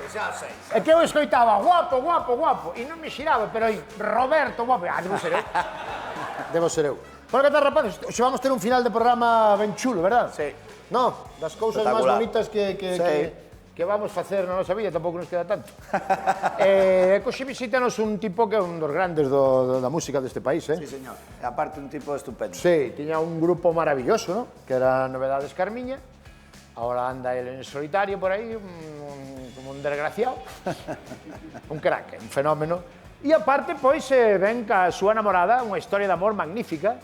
xa sei. É que eu escoitaba guapo, guapo, guapo, e non me xiraba, pero aí, Roberto, guapo, debo ser eu. Debo ser eu. Bueno, que tal, rapaces? Hoxe vamos ter un final de programa ben chulo, verdad? Sí. No, das cousas máis Espectacular. bonitas Sí. que vamos facer na nosa vida, tampouco nos queda tanto. Coxe visítanos un tipo que é un dos grandes da música deste país, Sí, señor. E aparte un tipo estupendo. Sí, tiña un grupo maravilloso, ¿no? Que era Novedades Carmiña. Ahora anda él en solitario por aí, como un desgraciado. Un crack, un fenómeno. E aparte, pois, ven ca súa namorada, unha historia de amor magnífica,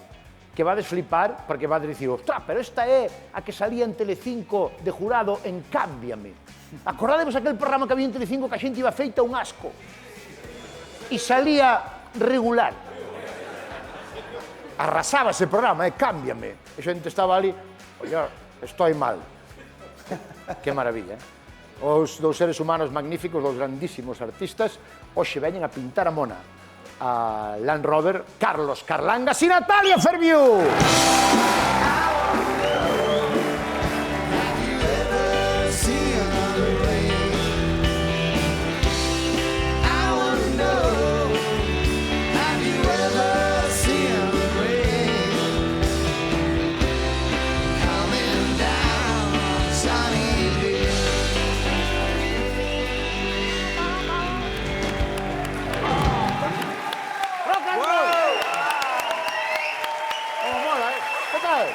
que va a desflipar, porque va a dicir, ostras, pero esta é a que salía en Telecinco de jurado en Cámbiame. Acordadevos aquel programa que había en Telecinco que a xente iba feita un asco. E salía regular. Arrasaba ese programa, Cámbiame. E xente estaba ali, oye, estoy mal. Que maravilla, Os dous seres humanos magníficos, dos grandísimos artistas, hoxe veñen a pintar a mona a Land Rover, Carlos Carlangas e Natalia Ferviu.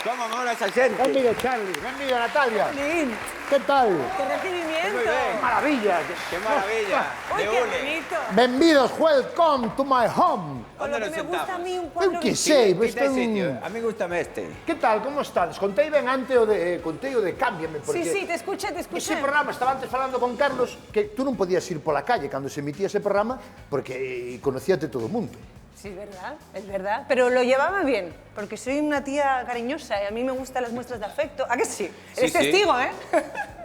Como mola esa xente. Benvido, Charlie. Benvido, Natalia. Lin, Que tal? qué recibimiento. Muy bien. Maravilla. Qué maravilla. Uy, De qué une. bonito. Benvidos, welcome to my home. Con lo ¿Dónde que nos me gusta a sentamos? mí un Eu cuadro que de... sei, Quita isto é el sitio. un... A mí gustame este. Que tal, como estades? Contei ben antes contei o de Cámbiame, porque... Sí, sí, te escuché, te escuché. Ese programa, estaba antes falando con Carlos, que tú non podías ir pola calle cando se emitía ese programa, porque conocíate todo o mundo. Sí, es verdad. Pero lo llevaba bien, porque soy una tía cariñosa y a mí me gustan las muestras de afecto. ¿A que sí? Eres sí. testigo, ¿eh?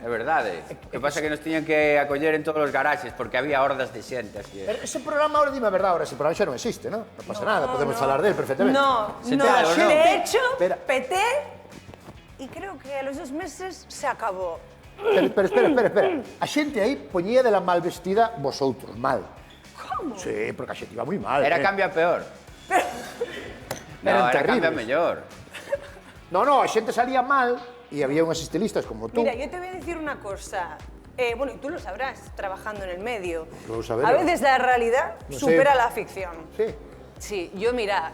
É verdade. O que pasa é que nos tiñan que acoller en todos os garaxes, porque había hordas de xente así. Pero ese programa, ahora dime a verdade, ahora ese programa xa non existe, ¿no? Non pasa nada, podemos falar del perfectamente. No, Se no. entera, ¿o no? De hecho, Espera. peté y creo que a los 2 meses se acabó. Pero espera. A xente aí poñía de la mal vestida vosotros, mal. ¿Cómo? Sí, porque a xente iba moi mal. Era cambia peor. Eran No, era cambia terribles. mellor. No, a xente salía mal e había unhas estilistas como tú. Mira, yo te voy a decir una cosa. Bueno, y tú lo sabrás, trabajando en el medio. Lo sabré. A veces la realidad No sé. supera la ficción. Sí. Sí, yo mira,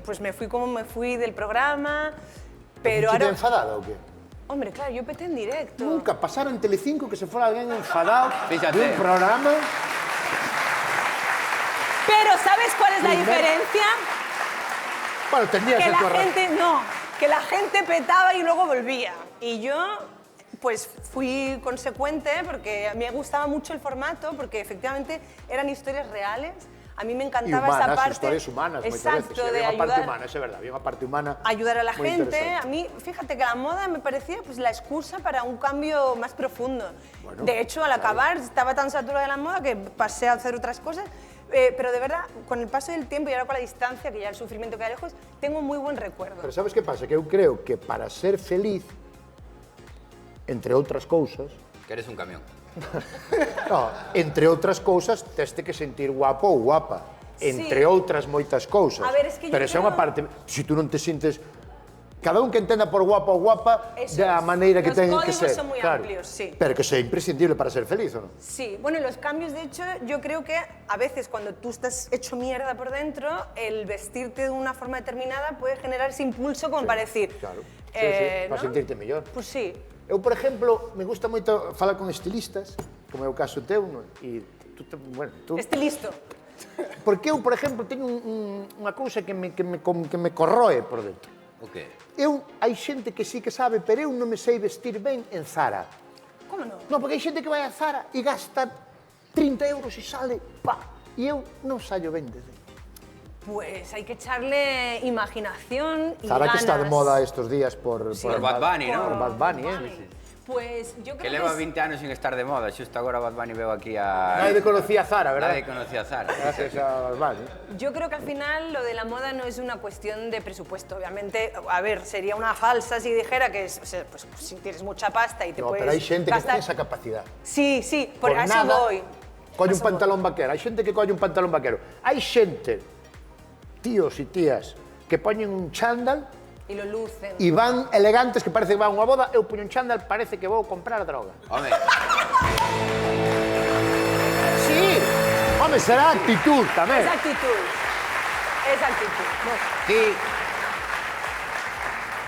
pues me fui como me fui del programa, pero ¿Te ahora... enfadada ou que? Hombre, claro, yo peté en directo. Nunca pasaron en Telecinco que se fuera alguén enfadado Fíjate. de un programa. Pero ¿sabes cuál es la Primero- diferencia? Bueno, tendrías Que a tu la razón. gente, no, que la gente petaba y luego volvía. Y yo, pues fui consecuente porque me gustaba mucho el formato, porque efectivamente eran historias reales. A mí me E encantaba humanas, esa parte. historias humanas, moitas Exacto, veces. de Había unha parte ayudar, humana, é verdade, había unha parte humana ayudar a la moi gente. interesante. A mí, fíjate que la moda me parecía pues la excusa para un cambio más profundo. Bueno, de hecho, al acabar estaba tan saturada de la moda que pasé a hacer otras cosas. Pero de verdad, con el paso del tiempo y ahora con la distancia, que ya el sufrimiento queda lejos, tengo muy buen recuerdo. Pero sabes que pasa? Que eu creo que para ser feliz, entre outras cousas, Que eres un camión. no, entre outras cousas, teste que sentir guapo ou guapa. Entre Sí. outras moitas cousas. A ver, es que yo pero esa é unha creo- parte, se tú non te sintes... Cada un que entenda por guapo ou guapa Eso da es. maneira que Los ten que códigos ser. son muy amplios, sí. Pero que sea imprescindible para ser feliz, ¿o no? Sí, bueno, y los cambios, de hecho, yo creo que a veces cuando tú estás hecho mierda por dentro, el vestirte de una forma determinada puede generar ese impulso como para decir... Claro. Sí, para ¿no? sentirte mellor. Pues sí. Eu, por exemplo, me gusta moito falar con estilistas, como é o caso teu, no? E tú, bueno, tú... Esté listo. Porque eu, por exemplo, teño unha cousa que me corroe por dentro. O que? Hai xente que sí que sabe, pero eu non me sei vestir ben en Zara. ¿Cómo no? Non, porque hai xente que vai a Zara e gasta 30 euros e sale, pa, e eu non saio ben desde. Pues hay que echarle imaginación y Zara ganas. que está de moda estos días por Por Bad Bunny, ¿no? Por Bad Bunny, Bunny. Pues yo Que creo leva que 20 anos sin estar de moda, xusto agora Bad Bunny veo aquí a... Nadie conocía a Zara, ¿verdad? Nadie conocía a Zara. Gracias a Bad Bunny. Yo creo que al final lo de la moda no es una cuestión de presupuesto. Obviamente, a ver, sería una falsa si dijera que o sea, pues, si tienes mucha pasta y te No, puedes pero hai xente que gastar... ten esa capacidad. Sí, sí, por a eso nada, voy. colle un A eso voy. pantalón vaquero. Hai xente que colle un pantalón vaquero. Hai xente, tíos e tías, que poñen un chándal Y lo lucen. e van elegantes que parece que van a unha boda. Eu poño un chándal, parece que vou comprar droga. Home, Sí, home, será actitud tamén. Es actitud. Es actitud. Bueno, ti...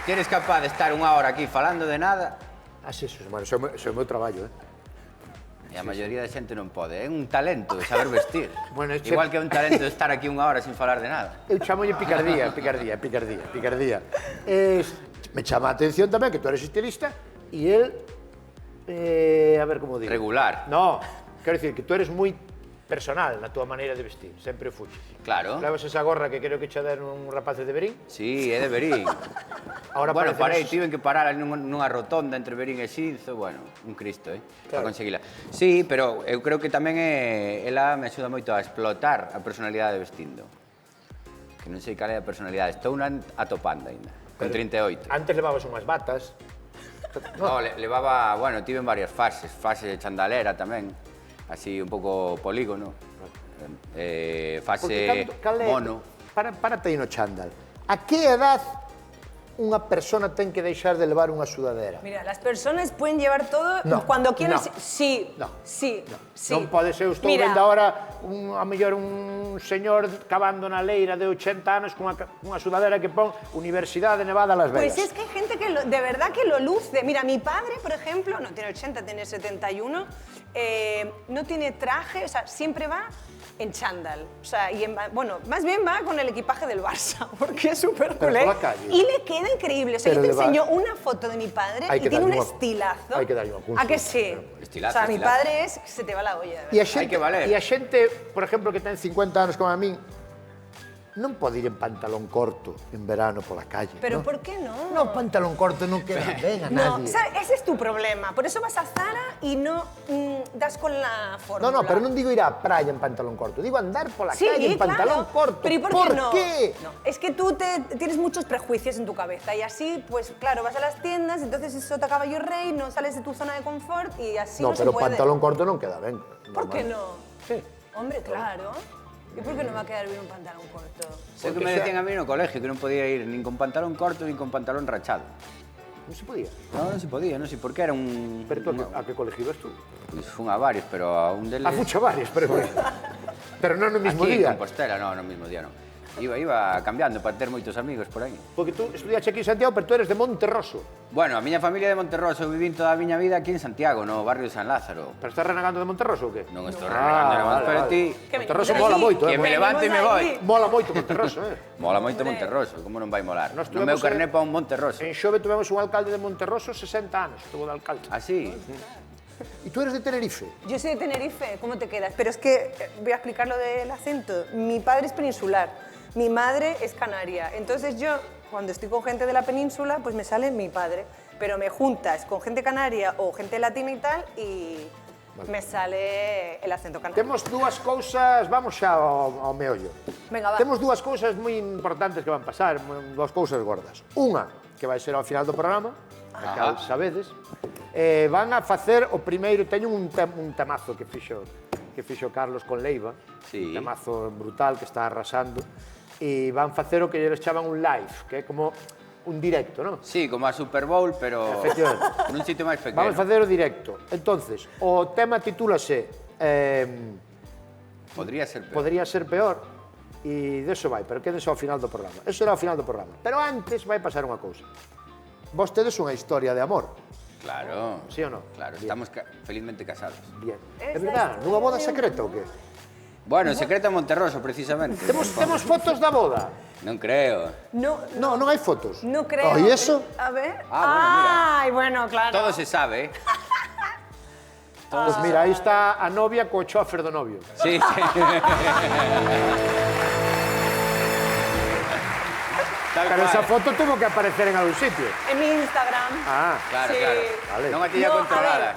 Ti eres capaz de estar unha hora aquí falando de nada Así, bueno, eso é o meu traballo, e a maioría da xente non pode. É un talento de saber vestir. Bueno, Igual que é un talento de estar aquí unha hora sin falar de nada. Eu chamolle picardía. Me chama a atención tamén que tú eres estilista e el, a ver como digo. Regular. No, quero dicir que tú eres moi personal na túa maneira de vestir, sempre o fuches. Claro. Levas esa gorra que creo que che deron un rapaces de Berín. Sí, é de Verín. Ahora Bueno, parece parei, tiven que parar ali nunha rotonda entre Verín e Xinzo, bueno, un cristo, para Claro. conseguila. Sí, pero eu creo que tamén ela me axuda moito a explotar a personalidade vestindo. Que non sei cal é a personalidade, estou atopando ainda, con 38. Antes levabas unhas batas. No, levaba, bueno, tive en varias fases de chandalera tamén, así un pouco polígono, fase mono. Párate aí no chándal. A que edad unha persona ten que deixar de levar unha sudadera? mira, las personas pueden llevar todo No, cuando quieran. no, Sí, no, sí, sí. Non pode ser, eu estou Mira, vendo ahora a mellor un señor cavando na leira de 80 anos cunha sudadera que pon Universidade Nevada Las Vegas. Pues es que hay gente que de verdad que lo luce. Mira, mi padre, por ejemplo, no tiene 80, tiene 71, no tiene traje, o sea, siempre va en chándal. O sea, bueno, más bien va con el equipaje del Barça, porque es súper Pero culé. por la calle. Y le queda increíble. O sea, Pero yo te le va- enseño una foto de mi padre Hay y que tiene un darle una- estilazo. hay que darle una pulso. ¿A que sí? Estilazo, O sea, mi estilazo. padre es que se te va la olla. de E a verdad. xente, que valer. E a xente, por exemplo, que ten 50 anos como a min, non pode ir en pantalón corto en verano pola calle. Pero ¿no? ¿por qué no? No, pantalón corto non queda ben a No, nadie. ¿sabes? Ese es tu problema. Por eso vas a Zara y no das con la fórmula. No, pero non digo ir á praia en pantalón corto, digo andar pola Sí, calle en pantalón claro. corto. Pero ¿y por qué no? qué? No, es que tú tienes muchos prejuicios en tu cabeza y así, pues claro, vas a las tiendas, entonces eso te acaba yo rey, no sales de tu zona de confort y así no, No, pero se puede. pantalón corto non queda ben. ¿Por qué normal. no? Sí. Hombre, claro. ¿Y por qué no va a quedar bien un pantalón corto? Sei que Porque me xa- decían a mí no colegio que non podía ir nin con pantalón corto nin con pantalón rachado. Non se podía. Non se podía, non sei por qué era un... Pero tú, a que colegio ibas tú? Pois fun a varios, pero a un deles... A fucha varios, pero non no mismo Aquí día. en Compostela, no mismo día non. Iba cambiando para ter moitos amigos por aí. Porque tú estudiaste aquí en Santiago, pero tú eres de Monterroso. Bueno, a miña familia é de Monterroso, eu vivín toda a miña vida aquí en Santiago, no barrio de San Lázaro. Pero estás renegando de Monterroso ou que? Non estou renegando, vale, pero vale. ti... Que Monterroso venimos mola aquí, moito, Que me levanto e me venimos voy. aquí. Mola moito Monterroso, Mola moito Monterroso, como non vai molar? Nós No meu tuvemos, carné pa un Monterroso. En Xove tuvemos un alcalde de Monterroso 60 anos, estuvo de alcalde. Así? E tú eres de Tenerife. Yo soy de Tenerife, ¿cómo te quedas? Pero es que voy a explicar lo del acento. Mi padre es peninsular, mi madre es canaria. Entonces yo, cuando estoy con gente de la península, pues me sale mi padre. Pero me juntas con gente canaria o gente latina y tal y me sale el acento canario. Temos dúas cousas, vamos xa ao meollo. Venga, va. Temos dúas cousas moi importantes que van pasar, dúas cousas gordas. Unha, que vai ser ao final do programa, a cal sabedes, van a facer o primeiro, teño un temazo que fixo Carlos con Leiva, Sí. un temazo brutal que está arrasando, e van facer o que eles chaman un live, que é como un directo, non? Sí, como a Super Bowl, pero Efectivamente. nun sitio máis pequeno. Vamos facer o directo. Entonces, o tema titúlase Podría ser peor. Podría ser peor, e deso vai, pero quédense ao final do programa. Eso será ao final do programa. Pero antes vai pasar unha cousa. Vos tedes unha historia de amor, Claro. sí ou non? Claro, Bien. estamos felizmente casados. Bien. É Esa verdad, historia nunha boda de secreta ou que? Bueno, en secreto en Monterroso, precisamente. Temos fotos da boda? Non creo. No, Non hai fotos. no creo. Oh, e eso? A ver. Ah, Ay, bueno, claro. Todo se sabe, ¿eh? Pois mira, aí está a novia co chofer do novio. Sí, sí. Tal Pero cual. esa foto tuvo que aparecer en algún sitio. En mi Instagram. Ah, Claro, Sí. claro. Vale. Non a tiña No, controlada.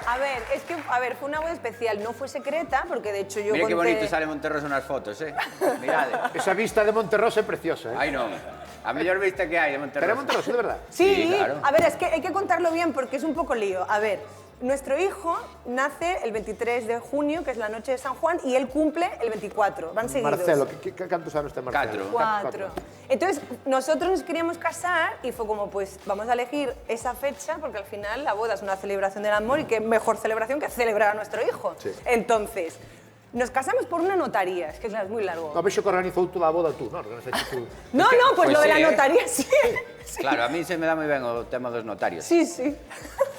es que, fue una boda especial, no fue secreta, porque de hecho yo Mira que conté... bonito sale Monterroso nas fotos, Mirade. esa vista de Monterroso é preciosa, Ai non, a mellor vista que hai de Monterroso. Pero é Monterroso, de verdad. Sí, Sí, claro. a ver, es que hay que contarlo bien porque es un poco lío. A ver, nuestro hijo nace el 23 de junio, que es la noche de San Juan, y él cumple el 24, van seguidos. Marcelo, ¿cuántos años está Marcelo? Cuatro. Entonces, nosotros nos queríamos casar y fue como, pues vamos a elegir esa fecha porque al final la boda es una celebración del amor y qué mejor celebración que celebrar a nuestro hijo. Sí. Entonces, nos casamos por una notaría, es que claro, es muy largo. No, vexo que organizou toda a boda tú, non? Organizaste tú. No, pues pues lo de sí, la ¿eh? notaría sí. Sí. Claro, a mí se me dá moi ben o tema dos notarios. Sí, sí.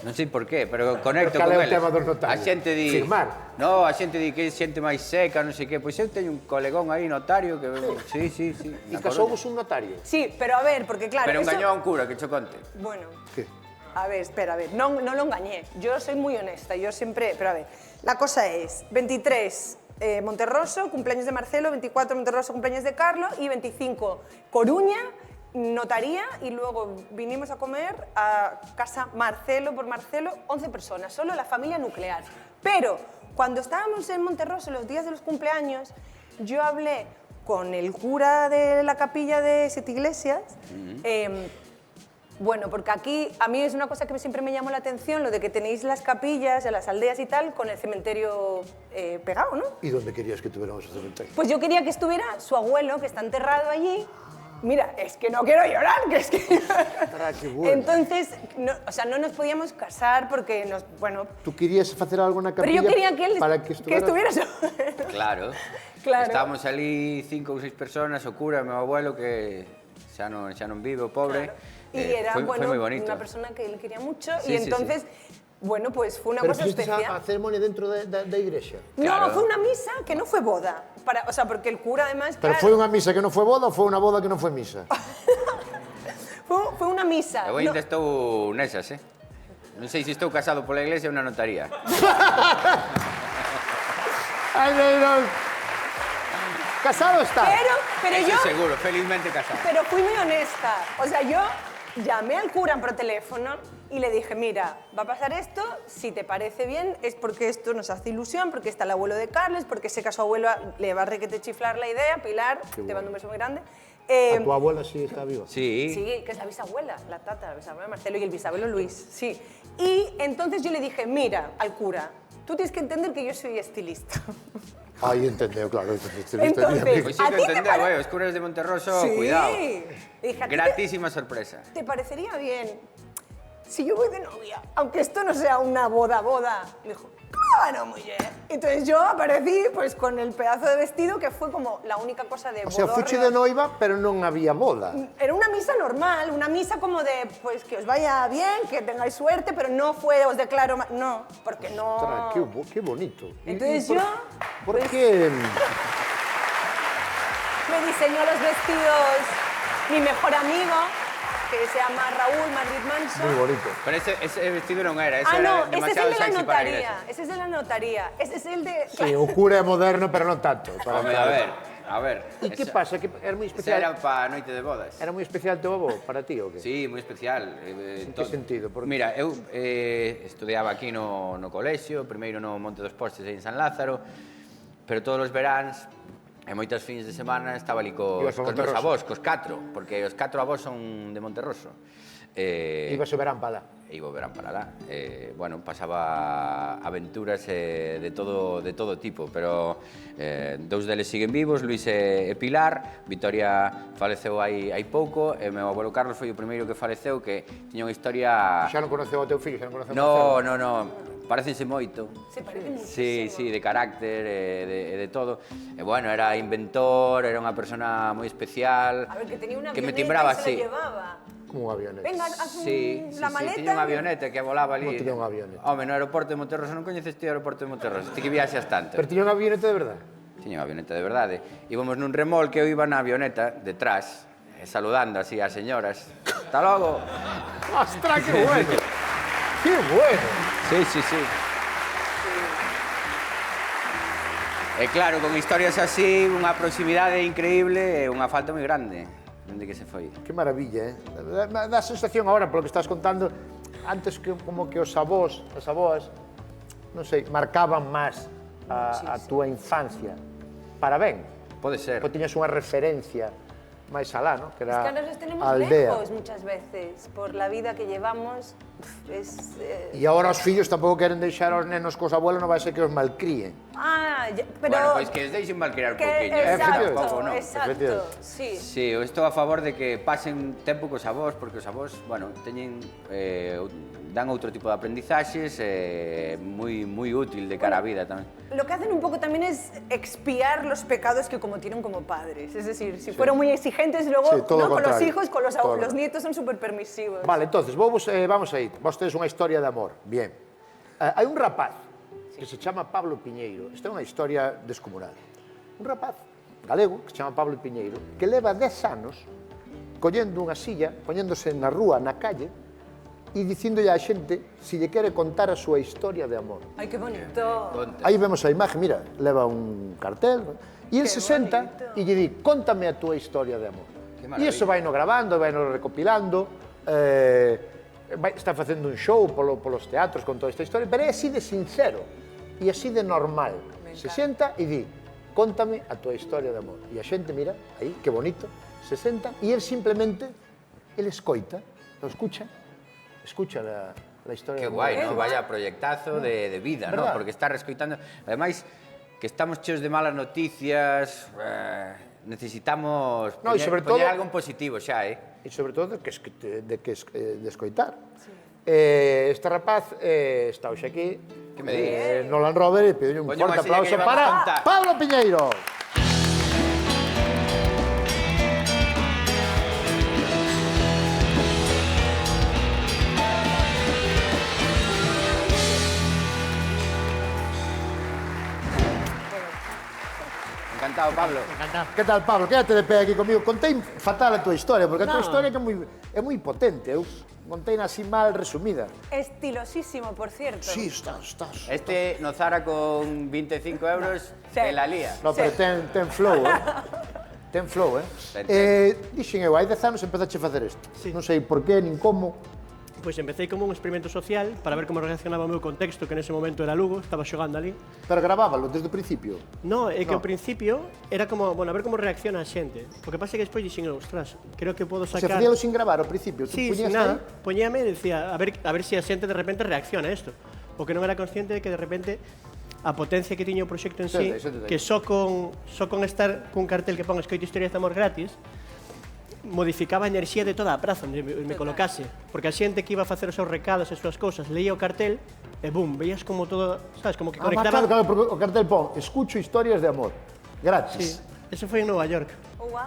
Non sei por qué, pero conecto Pero cal con é o eles. tema dos notarios? A xente di... Firmar. No, a xente di que é xente máis seca, non sei que. Pois eu teño un colegón aí, notario, que... Sí, sí, sí. E na casouvos un notario. Sí, pero a ver, porque claro... Coruña. Pero eso- engañou a un cura, que cho conte. Bueno, Que? a ver, espera, a ver, no lo engañé. Yo soy muy honesta, yo siempre... Pero a ver, la cosa es, 23 Monterroso, cumpleaños de Marcelo, 24 Monterroso, cumpleaños de Carlos, y 25 Coruña, notaría, y luego vinimos a comer a casa Marcelo por Marcelo, 11 personas, solo la familia nuclear. Pero cuando estábamos en Monterroso, los días de los cumpleaños, yo hablé con el cura de la capilla de Siete Iglesias. Bueno, porque aquí a mí es una cosa que siempre me llamó la atención, lo de que tenéis las capillas en las aldeas y tal con el cementerio pegado, ¿no? ¿Y dónde querías que tuviéramos ese cementerio? Pues yo quería que estuviera su abuelo, que está enterrado allí. Mira, es que no quiero llorar, que es que... qué bueno. Entonces, no, o sea, no nos podíamos casar porque nos... Bueno, ¿Tú querías hacer algo na pero capilla yo quería que él para que estuviera... su... Claro. Claro. Estábamos ali 5 ou 6 personas, o cura, o meu abuelo, que xa non vive, o pobre. Y era, foi bueno, moi bonito. una persona que él quería mucho Sí, y sí, entonces, bueno, pues fue una Pero cosa fixestes especial. a ceremonia dentro da igrexa? No, Claro. fue una misa que no fue boda. O sea, porque el cura además... Pero claro, foi unha misa que non foi boda ou foi unha boda que non foi misa? fue una misa. Eu No, ainda estou nesas, Non sei se estou casado pola iglesia ou na notaría. Ai, non. Casado está. pero Eso yo... seguro, felizmente casado. Pero fui muy honesta. O sea, yo llamé al cura por teléfono y le dije, mira, va a pasar esto, si te parece bien, es porque esto nos hace ilusión, porque está el abuelo de Carles, porque sé que a su abuelo le va a requete chiflar la idea, Pilar, te mando un beso muy grande. A tu abuela sí está viva. Sí. Sí, que es la bisabuela, la tata, la bisabuela Marcelo y el bisabuelo Luis, sí. Y entonces yo le dije, mira, al cura, tú tienes que entender que yo soy estilista. Aí entendeu, claro. Entonces, Pois sí ¿a que ti te entendeu, pare- os curas de Monterroso, Sí. cuidado. Dije, ¿a ti Gratísima sorpresa. ¿Te parecería bien si yo voy de novia? Aunque esto no sea una boda. Me dijo, claro, muy bien. Entonces yo aparecí pues con el pedazo de vestido que fue como la única cosa de O sea, bodorrio. fuche de noiva, pero non había boda. Era una misa normal, una misa como de, pues que os vaya bien, que tengáis suerte, pero no fue, os declaro, no, porque no... Ostras, qué bonito. Entonces ¿Y yo, ¿Por pues, qué? me diseñó los vestidos mi mejor amigo, que se llama Raúl Madrid Manso. Muy bonito. Pero ese vestido non era, ese Ah, era no, ese es demasiado el de la sexy para a notaría. iglesia. Ese es de la notaría. Ese es el de... Sí, o cura é moderno, pero non tanto. Home, a ver. E que pasa? Que era moi Esa especial. era para a noite de bodas. Era moi especial teu avó para ti ou que? Sí, moi especial. En que sentido? Por- Mira, eu estudiaba aquí no colexio, primeiro no Monte dos Postes aí en San Lázaro, pero todos os veráns e moitas fins de semana estaba ali Ibas a cos meus Monterroso. avós, cos 4, porque os 4 avós son de Monterroso. Ibas o verán para lá. Iba o verán para lá. Bueno, pasaba aventuras de todo tipo, pero dous deles siguen vivos, Luis e Pilar. Victoria faleceu hai pouco, e meu abuelo Carlos foi o primeiro que faleceu, que tiña unha historia... Xa non conoceu o teu fillo, xa non conoceu No, parecense moito. Se parece muchísimo. Sí, de carácter e de todo. E bueno, era inventor, era unha persona moi especial. A ver, que tenía una que me avioneta timbraba y se así. la llevaba. Como un avioneta. Venga, haz Sí, la maleta. tiña unha avioneta que volaba ali. Como tiña unha avioneta? Home, no aeroporto de Monterroso non coñeces ti o aeroporto de Monterroso, ti que viaxas tanto. Pero tiña unha avioneta de verdade? Tiña unha avioneta de verdade. Íbamos nun remolque, eu iba na avioneta detrás, saludando así ás señoras. Hasta logo. Ostras, que bueno. Que bueno. Sí. E claro, con historias así, unha proximidade increíble e unha falta moi grande. dende que se foi. Que maravilla, dá sensación agora, polo que estás contando, antes que como que os avós, as avoas, non sei, marcaban máis a túa infancia. Para ben. Pode ser. Pois tiñas unha referencia máis alá, ¿no? Que Es era que ahora los tenemos a aldea. lejos muchas veces por la vida que llevamos. E agora os fillos tampouco queren deixar aos nenos cos abuelos, non vai ser que os malcríen. Pero... Bueno, pois que os deixen malcriar un poquinho. Exacto, Tampouco, non. exacto, sí. Sí, eu estou a favor de que pasen tempo cos avós, porque os avós, bueno, teñen, dan outro tipo de aprendizaxes, moi útil de cara á vida tamén. Lo que hacen un poco también es expiar los pecados que cometieron como padres. Es decir, si fueron muy exigentes, luego Sí, todo ¿no? con los contrario. hijos, con Todo. los nietos son súper permisivos. Vale, entonces, vamos aí. Vos tedes unha historia de amor. Bien. Hai un rapaz que se chama Pablo Piñeiro. Esta é unha historia descomunal. Un rapaz galego que se chama Pablo Piñeiro que leva 10 anos collendo unha silla, poñéndose na rúa, na calle, e dicíndolle á xente se lle quere contar a súa historia de amor. Ay, qué bonito. Aí vemos a imagen, mira, leva un cartel, e el se senta e lle di, cóntame a túa historia de amor. E iso vai no grabando, vai no recopilando, está facendo un show polos teatros con toda esta historia, pero é así de sincero e así de normal. Se senta e di, cóntame a túa historia de amor. E a xente, mira, aí, que bonito, se senta e el simplemente, el escoita, lo escucha la historia Que de amor. guai, non? Vaya proyectazo de vida, non? ¿Verdad? Porque está rescoitando... Ademais, que estamos cheos de malas noticias, necesitamos No, e sobre todo- poñer algo en positivo xa, E sobre todo de escoitar. Este rapaz está hoxe aquí, Que me dis? Nolan Rober, e pediu un Poñe forte unha silla que aplauso lle vamos a para contar. Pablo Piñeiro. Encantado, Pablo. Que tal, Pablo? Quédate de pé aquí comigo. Contei fatal a tua historia, porque a tua No. historia é moi potente. Eu contei así mal resumida. Estilosísimo, por cierto. Sí, estás. Este no Zara con 25 euros Sí. te la lía. No, pero ten flow, Ten flow, Dixen eu, hai 10 anos empezache a facer isto. Sí. Non sei por qué, nin como. Pois empecé como un experimento social para ver como reaccionaba o meu contexto, que nese momento era Lugo, estaba xogando ali. Pero gravábalo desde o principio. No, é que No. ao principio era como, bueno, a ver como reacciona a xente. O que pasa é que despois dixen, ostras, creo que podo Se sacar... facíalo sin gravar ao principio. Tú Sí, puñías sin nada, aí. poñíame e decía, a ver se a xente de repente reacciona a isto. O que non era consciente é que de repente a potencia que tiña o proxecto en sí, Xente. que só con estar cun cartel que pon Escoite Historias de Amor gratis, modificaba a enerxía de toda a praza onde me colocase, porque a xente que iba a facer os seus recados e as súas cousas leía o cartel e bum, veías como todo, sabes, como que conectaba. Claro, porque o cartel pon, escucho historias de amor. Sí, Gratis. eso foi en Nova York, Oh, wow.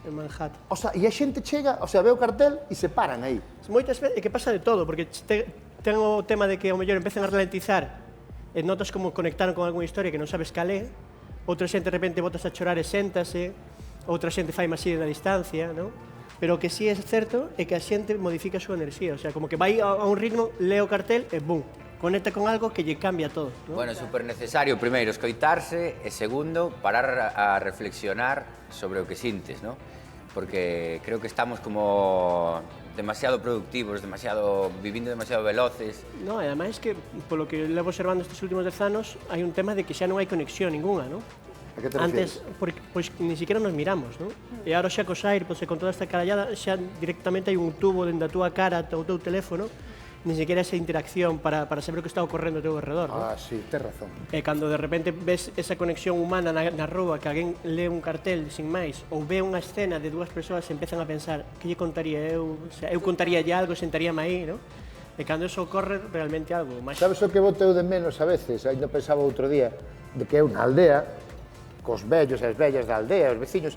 en Manhattan. O sea, e a xente chega, o sea, ve o cartel e se paran aí. Moitas veces, é que pasa de todo, porque ten o tema de que ao mellor empezan a ralentizar e notas como conectaron con algunha historia que non sabes cal é, outra xente de repente botas a chorar e séntase, outra xente fai máis na distancia, non? Pero o que sí é certo é que a xente modifica a súa enerxía, o sea, como que vai a un ritmo, lee o cartel e bum, conecta con algo que lle cambia todo, non? Bueno, super necesario, primeiro, escoitarse, e segundo, parar a reflexionar sobre o que sintes, ¿no? Porque creo que estamos como demasiado productivos, vivindo demasiado veloces. No, e ademais que, polo que levo observando estes últimos 10 anos, hai un tema de que xa non hai conexión ninguna, non? A que te Antes, refieres? porque, pois, ni siquiera nos miramos, non? E agora xa cos AirPods e con toda esta carallada, xa directamente hai un tubo dende a túa cara ata o teu teléfono, ni siquiera esa interacción para saber o que está ocorrendo ao teu alrededor, non? Ah, sí, tes razón. E cando de repente ves esa conexión humana na rúa, que alguén lee un cartel sin máis, ou ve unha escena de dúas persoas e empezan a pensar que lle contaría eu, o sea, eu contaría algo, sentaríame aí, non? E cando eso ocorre, realmente algo máis... Sabes o que boteu de menos a veces? Ainda pensaba outro día, de que eu na aldea, cos vellos e as vellas da aldea, os veciños,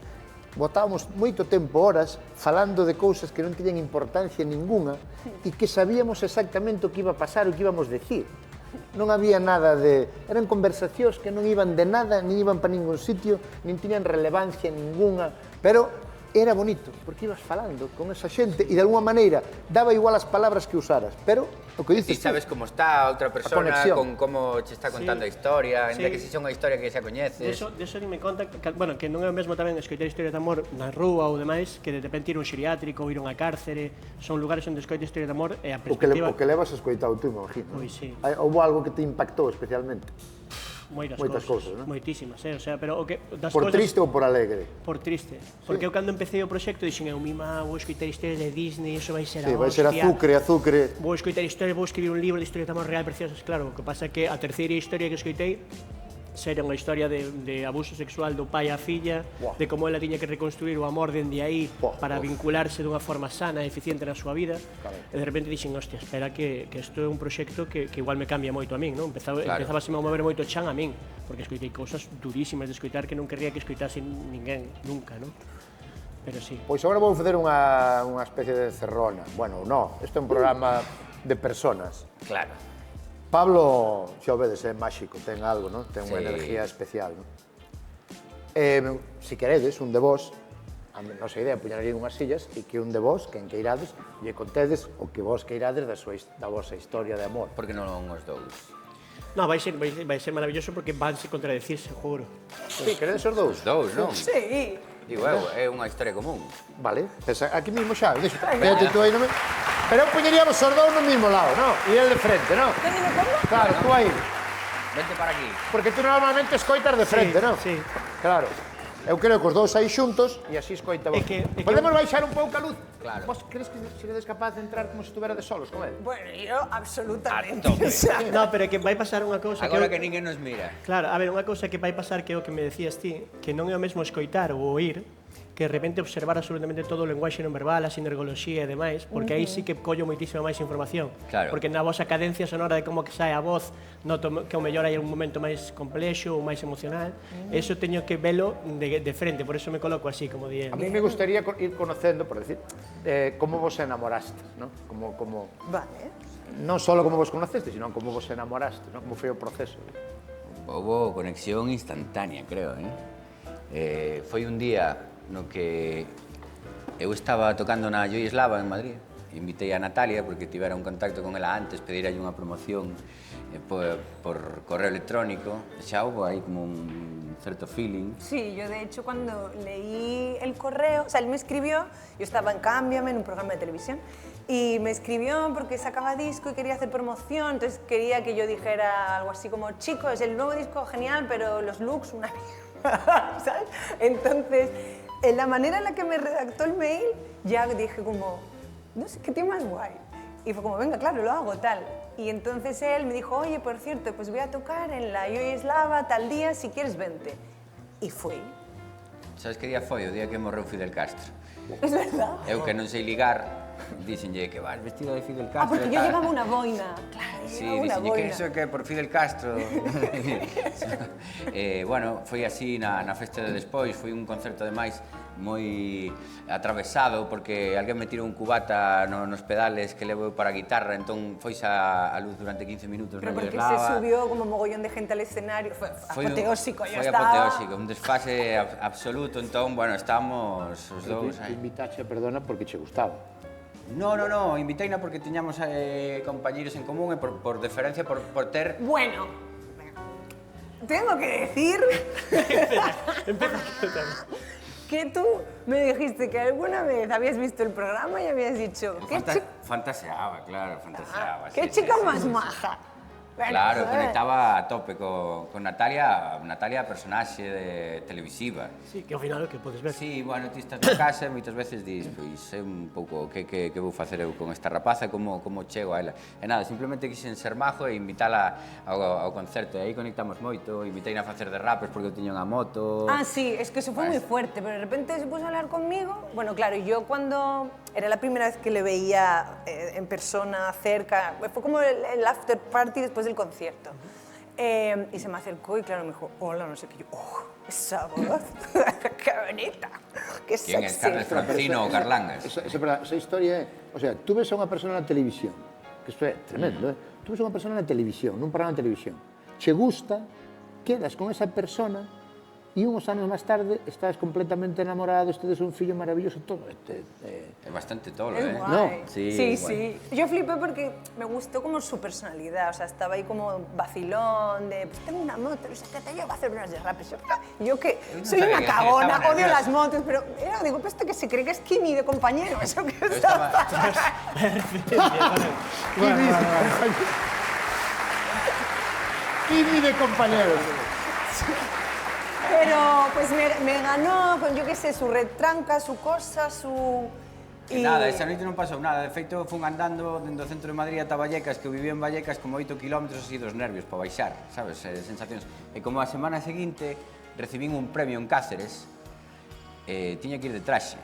botábamos moito tempo, horas, falando de cousas que non tiñan importancia ninguna e que sabíamos exactamente o que iba a pasar, o que íbamos decir. Non había nada de... Eran conversacións que non iban de nada, nin iban para ningún sitio, nin tiñan relevancia ninguna, pero era bonito, porque ibas falando con esa xente e de alguma maneira daba igual as palabras que usaras, pero o que E dices ti sabes como está a outra persona, conexión. con como che está contando a historia, ainda que se xa unha historia que xa coñeces. Deso ni me conta, bueno, que non é o mesmo tamén escoitar historias de amor na rúa ou demais, que de repente ir a un xeriátrico ou ir a unha cárcere, son lugares onde escoitas historias de amor e a o perspectiva... que levas escoitado tú, imagino. Pois sí. Houve algo que te impactou especialmente? Moitas cousas, cousas, non? moitísimas, o sea, pero o que das Por cousas triste ou por alegre? por triste, porque eu cando empecé o proxecto dixen eu mima vou escoitar historias de Disney, iso vai ser Sí, a vai ser hostia. azúcar. Vou escoitar historias, vou escribir un libro de historias de amor real preciosas, claro, o que pasa é que a terceira historia que escoitei era unha historia de abuso sexual do pai á filla, Buah. de como ela tiña que reconstruir o amor dende aí Buah, para vincularse dunha forma sana e eficiente na súa vida. Carai. E de repente dixen, hostia, espera que isto é un proxecto que igual me cambia moito a min, non? Empezabaseme a mover moito chan a min, porque escoitei cousas durísimas de escoitar que non querría que escoitase ninguén nunca, non? Pero sí. Pois agora vou facer unha especie de cerrona. Bueno, no, isto é un programa de personas. Claro. Pablo, xa o vedes, é máxico, ten algo, non? Ten unha Sí. energía especial, non? Se queredes, un de vos, a nosa idea é puñarlle unhas sillas e que un de vos, quen queirades, lle contedes o que vos queirades da vosa historia de amor. Porque non os dous. No, vai ser maravilloso porque vanse contradecir, seguro. Sí, queredes os dous? Os dous, non? Sí. Digo, é unha historia común. Vale, pues aquí mismo xa, deixa, véate tú aí, non me... Pero eu puñeríamos os dous no mismo lado, non? E el de frente, non? ¿Dónde me pongo? Claro, tú aí. Vente para aquí. Porque tú normalmente escoitas de frente, non? Sí. Claro. Eu creo que os dous aí xuntos e así escoita vos. É que- Podemos baixar un pouco a luz? Claro. Vos crees que seredes capaz de entrar como se estuverades solos con él? Bueno, yo absolutamente. A tope. O sea, No, pero é que vai pasar unha cousa Agora que... que ninguén nos mira. Claro, a ver, unha cousa que vai pasar que é o que me decías ti, que non é o mesmo escoitar ou oír, que de repente observar absolutamente todo o lenguaxe non verbal, a sinergoloxía e demais, porque aí sí que collo moitísima máis información. Claro. Porque na vosa cadencia sonora de como que sae a voz, noto que ao mellor hai un momento máis complexo ou máis emocional, eso teño que velo de frente, por eso me coloco así, como di A él. mí me gustaría ir conocendo, por decir, como vos enamorastes, ¿no? Como vale. non só como vos conocestes, sino como vos enamorastes, ¿no? Como foi o proceso. Houve conexión instantánea, creo, foi un día no que eu estaba tocando na Joieslava en Madrid. Invitei a Natalia porque tivera un contacto con ela antes, pediralle unha promoción por correo electrónico. Xa houve aí como un certo feeling. Sí, yo de hecho cuando leí el correo, o sea, él me escribió, yo estaba en Cámbiame, en un programa de televisión, y me escribió porque sacaba disco y quería hacer promoción, entonces quería que yo dijera algo así como, chicos, el nuevo disco genial, pero los looks una mierda, ¿sabes? Entonces, en la manera en la que me redactó el mail, ya dije como, no sé, qué tío más guay. Y fue como, venga, claro, lo hago, tal. Y entonces él me dijo, oye, por cierto, pues voy a tocar en la Joieslava tal día, si quieres, vente. Y fui. Sabes que día foi? O día que morreu Fidel Castro. Es verdad. Eu que non sei ligar, díxenlle que vas vestido de Fidel Castro. Ah, porque e yo tal. llevaba una boina. Claro, yo Sí, llevaba una dixenlle que boina. eso que por Fidel Castro. Bueno, foi así na festa de despois, foi un concerto ademais moi atravesado porque alguén me tirou un cubata nos pedales que levo para a guitarra, entón foise a luz durante 15 minutos Pero na porque se Yugoslava. subió como mogollón de gente al escenario. Fue Foi apoteósico, yo foi estaba... apoteósico, un desfase absoluto, entón, bueno, estábamos os dous aí. Invitaxe, perdona, porque che gustaba. No, inviteina porque tiñamos compañeiros en común e por deferencia, por ter... Bueno, tengo que decir que tú me dijiste que alguna vez habías visto el programa y habías dicho, Fantaseaba, claro, fantaseaba. ¿qué sí, chica sí, más sí. maja? Bueno, Claro, joder. conectaba a tope con Natalia, personaxe televisiva. Sí, que ao final o que podes ver. Sí, bueno, ti estás na casa e moitas veces dis, pois é un pouco que vou facer eu con esta rapaza, como chego a ela. E nada, simplemente quixen ser majo e invitala ao concerto, e aí conectamos moito, inviteina a facer de rappers porque eu tiña unha moto. Ah, sí, es que eso fue muy fuerte, pero de repente se puso a hablar conmigo. Bueno, claro, yo cuando era la primera vez que le veía en persona, cerca, fue como el after party después del concierto. Y se me acercó y claro, me dijo, hola, no sé qué. Yo, oh, esa voz, qué bonita, qué ¿Quién es? sexy. Carles Francino o Carlangas? Esa historia é... O sea, tú ves a unha persona na televisión, que isto é tremendo, Tú ves a unha persona na televisión, nun programa de televisión, che gusta, quedas con esa persona e uns anos máis tarde estás completamente enamorados, tedes un fillo maravilloso, todo. Es bastante tolo, Es ¿eh? guay. No. Sí, sí. Yo flipé porque me gustó como su personalidad, o sea, estaba ahí como vacilón, de, pues tengo una moto, no sé qué, te llevo a hacer unas derrapes. Yo que no soy sabía una que cagona, estaba odio nervioso. las motos, pero era, digo, pues este que se cree que es Kimi de compañero, eso que Yo está... Kimi de compañeros. Pero pues me ganó con, yo qué sé, su retranca, su cosa, su... Que nada, esa noite non pasou nada. De feito, fun andando dentro do centro de Madrid ata Vallecas, que eu vivía en Vallecas como 8 kilómetros así dos nervios para baixar, sabes? Sensacións. E como a semana seguinte recibín un premio en Cáceres, tiña que ir de traxe.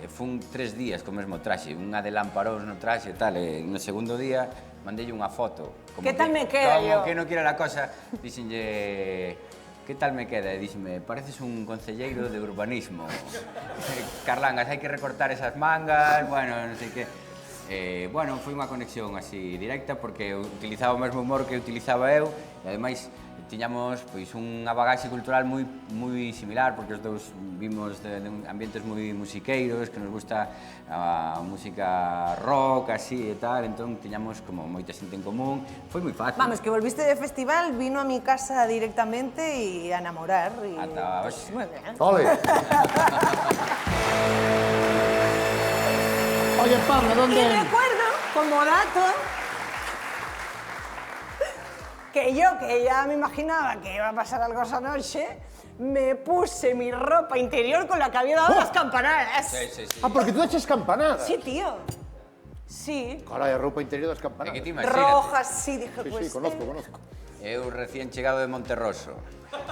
Fun 3 días co mesmo traxe, unha de lamparóns no traxe e tal, e no segundo día mandei unha foto. Como ¿Qué tal me queda yo? Como que non quiera la cosa, dixenlle... ¿Qué tal me queda? E díxeme, pareces un concelleiro de urbanismo. Carlangas, hai que recortar esas mangas, bueno, non sei que. Bueno, foi unha conexión así directa porque utilizaba o mesmo humor que utilizaba eu e ademais tiñamos pois unha bagaxe cultural moi similar porque os dous vimos de ambientes moi musiqueiros, que nos gusta a música rock así e tal, entón tiñamos como moita xente en común, foi moi fácil. Vamos, que volviste de festival, vino a mi casa directamente y a enamorar. Y... Ata pues, muy bien. Ole. Oye, Pablo, Y ¿dónde...? recuerdo, como dato, que yo, que ya me imaginaba que iba a pasar algo esa noche, me puse mi ropa interior con la que había dado las campanadas. Sí, sí, sí. Ah, porque tú eches campanadas. Sí, tío. Sí. Carai, a roupa interior das É campanadas. que ti imagínate. Rojas, sí, dije, Sí, pues... sí, conozco. Eu recién chegado de Monterroso.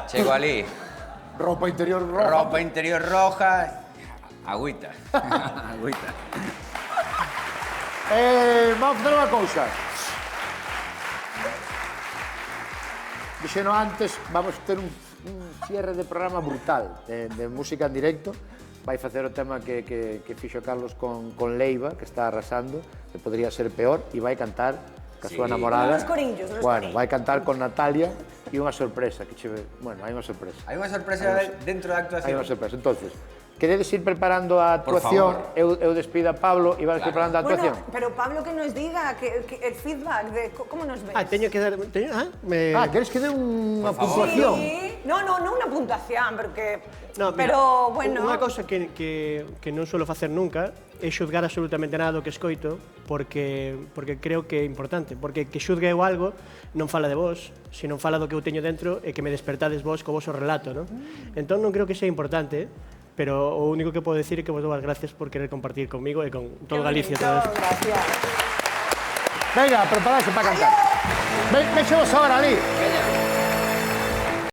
Chego ali, Roupa interior roja. ropa interior roja, agüita. Agüita. Vamos a facer unha cousa. Dixeno antes, vamos ter un cierre de programa brutal de música en directo. Vai facer o tema que fixo Carlos con Leiva, que está arrasando, que podría ser peor, e vai cantar ca súa namorada. Unos corillos, unos Bueno, corillos. vai cantar con Natalia e unha sorpresa que bueno, hai unha sorpresa. Hai unha sorpresa dentro da Hai actuación. unha sorpresa. Entonces, queredes ir preparando a Por actuación? favor. Eu despido a Pablo e vais preparando a actuación. Bueno, pero Pablo que nos diga que el feedback de cómo nos ves. Teño que dar... ¿Queres que dé unha Por favor. puntuación? Sí. No una puntuación, porque... No, mira, pero, bueno... Unha cousa que non suelo facer nunca é xudgar absolutamente nada do que escoito porque creo que é importante, porque que xudgue eu algo non fala de vos, sino fala do que eu teño dentro e que me despertades vos co voso relato, non? Entón non creo que sea importante, pero o único que podo decir é que vos dou as gracias por querer compartir conmigo e con todo Galicia. Todo esto. Gracias. Venga, prepararse para cantar. Vexemos ahora, Ali. Veña.